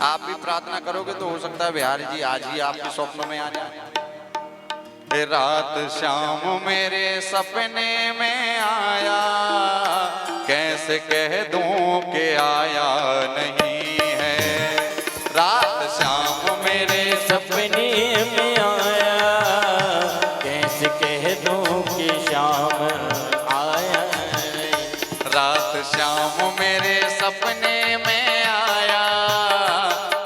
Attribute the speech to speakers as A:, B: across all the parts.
A: आप भी प्रार्थना करोगे तो हो सकता है बिहारी जी आज ही आपके स्वप्न में आ जाए। रात शाम मेरे सपने में आया, कैसे कह दूं कि आया नहीं है। रात शाम मेरे
B: सपने में आया, कैसे कह दूं कि शाम आया नहीं।
A: रात शाम मेरे सपने में आया,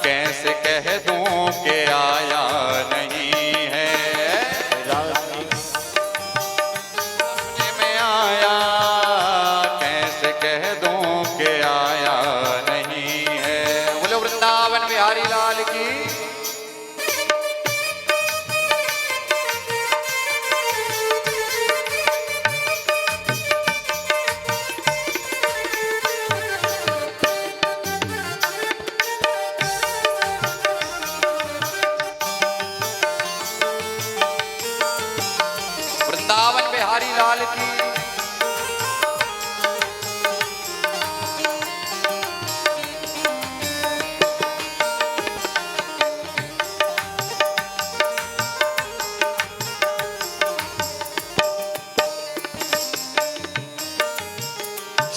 A: कैसे कह दूं कि आया नहीं है। सपने में आया, कैसे कह दूं कि आया नहीं है। बोलो वृंदावन बिहारी लाल की। वृंदावन बिहारी लाल की।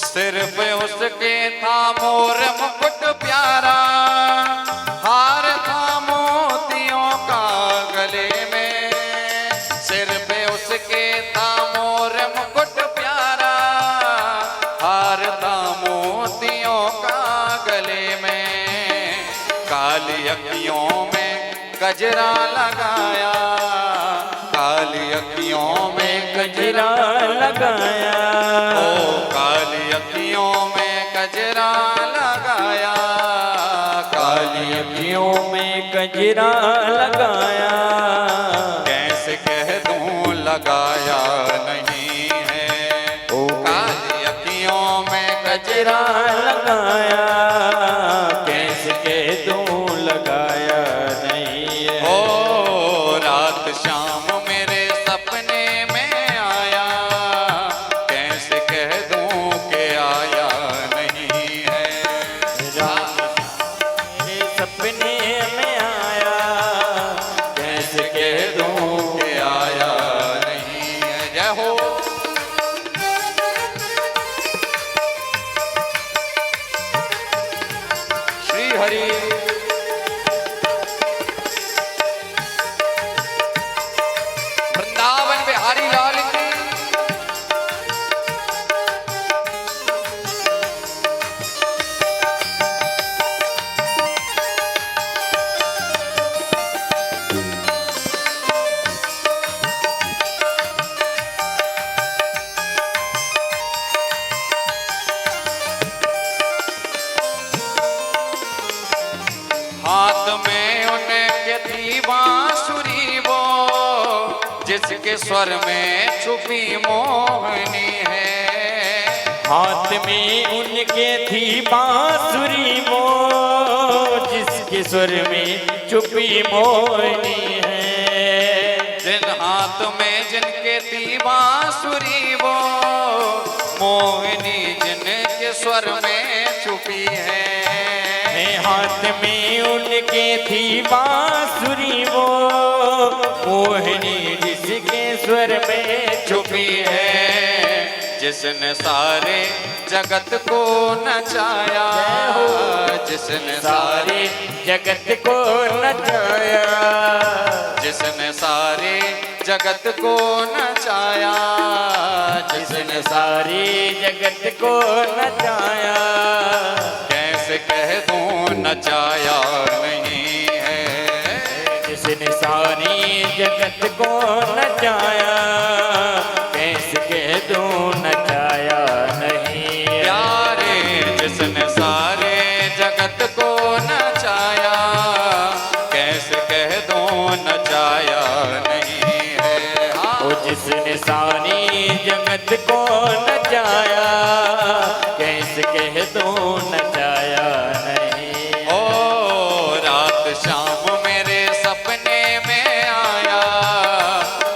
A: सिर पे उसके था मोर मुकुट प्यारा, हार था मोतियों का गले में। सिर पे उसके था मोर मुकुट प्यारा, हार था मोतियों का गले में। काली अखियों में गजरा लगाया, काली अखियों में
B: गजरा लगाया,
A: ओ काली अखियों में गजरा लगाया, काली
B: अखियों में गजरा लगाया।
A: कैसे कह दूं लगाया नहीं है। ओ काली अखियों में
B: गजरा लगाया, कैसे कह दूं लगाया नहीं है।
A: ओ रात शाम मेरे सपने में आया, कैसे कह दूं कि आया नहीं है।
B: रात मेरे सपने में आया, कैसे कह दूं
A: कि आया नहीं है। जय हो। श्री हरि। वृंदावन बिहारी लाल की। हाथ में उनके थी बांसुरी वो, जिसके स्वर में छुपी मोहनी है।
B: हाथ में उनके थी बांसुरी वो, जिसके स्वर में छुपी मोहनी है।
A: जिन हाथ में जिनके थी बांसुरी वो, मोहिनी जिनके स्वर में छुपी है।
B: हाथ में उनके थी बांसुरी वो, मोहिनी जिसके स्वर में
A: छुपी है। जिसने सारे जगत को नचाया, जिसने
B: सारे जगत को नचाया,
A: जिसने सारे जगत को नचाया,
B: जिसने सारे जगत को नचाया।
A: कैसे कह दूं नचाया नहीं है।
B: जिसने सारी जगत को नचाया, कैसे कह दूं नचाया नहीं है।
A: प्यारे जिसने सारे जगत को नचाया, कैसे कह दूं नचाया नहीं है।
B: ओ जिसने सारी जगत को नचाया, कैसे कह दूं नचाया नहीं।
A: ओ रात शाम मेरे सपने में आया,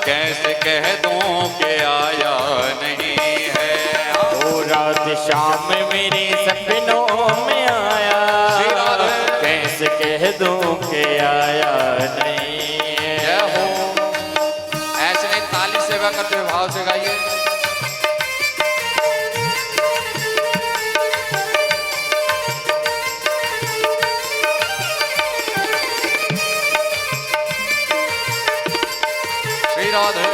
A: कैसे कह दूं कि आया नहीं है।
B: ओ रात शाम मेरे सपनों में आया, कैसे कैसे कह दूं कि आया नहीं है।
A: जय हो। ऐसे नहीं, ताली सेवा करते हुए भाव से गाइए। श्री राधे।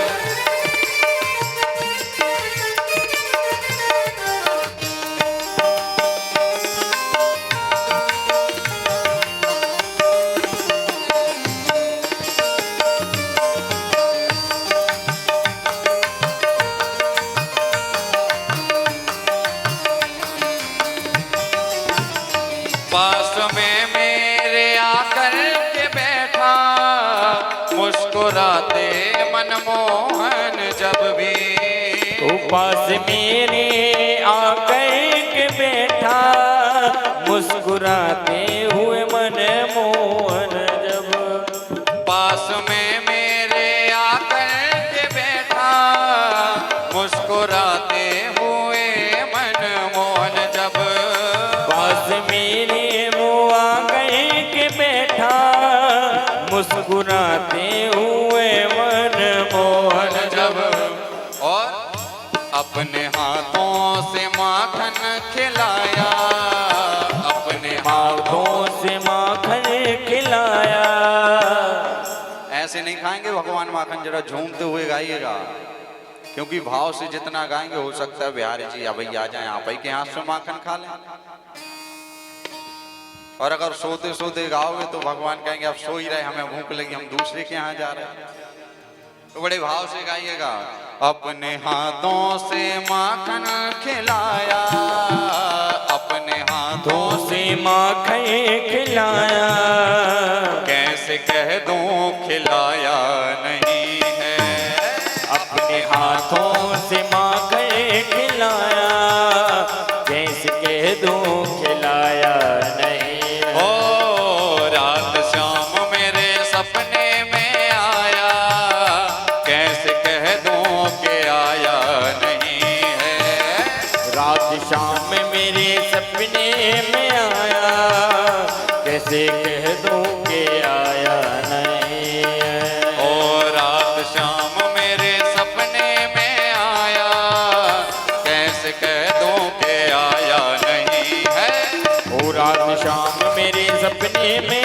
A: पास में मेरे आकर के बैठा, मुस्कुराते मनमोहन जब भी।
B: तू पास मेरे आकर के बैठा, मुस्कुराते हुए मनमोहन जब।
A: पास में मेरे आकर के बैठा, मुस्कुराते हुए मनमोहन जब।
B: पास मेरे मुँह आकर के बैठा, मुस्कुराते हुए मनमोहन जब।
A: और अपने हाथों से माखन खिलाया, अपने
B: हाथों से माखन खिलाया।
A: ऐसे नहीं खाएंगे भगवान माखन, जरा झूमते हुए गाइएगा, क्योंकि भाव से जितना गाएंगे हो सकता है बिहारी जी अभी आ जाएं, आप ही के हाथ से माखन खा लें। और अगर सोते सोते गाओगे तो भगवान कहेंगे अब सो ही रहे, हमें भूख लगी, हम दूसरे के यहाँ जा रहे हैं। तो बड़े भाव से गाइएगा। अपने हाथों से माखन खिलाया, अपने हाथों
B: से माखन खिलाया।
A: कैसे कह दूं खिलाया नहीं है।
B: अपने हाथों से माखन खिलाया, कैसे कह दूं खिलाया नहीं है।
A: ओ रात शाम मेरे सपने में आया, कैसे कह दूं कि आया नहीं है।
B: रात शाम मेरे सपने में आया, कैसे कह दूं कि आया नहीं है।
A: ओ रात शाम मेरे सपने में आया, कैसे कह दूं कि आया नहीं है।
B: ओ रात शाम मेरे सपने में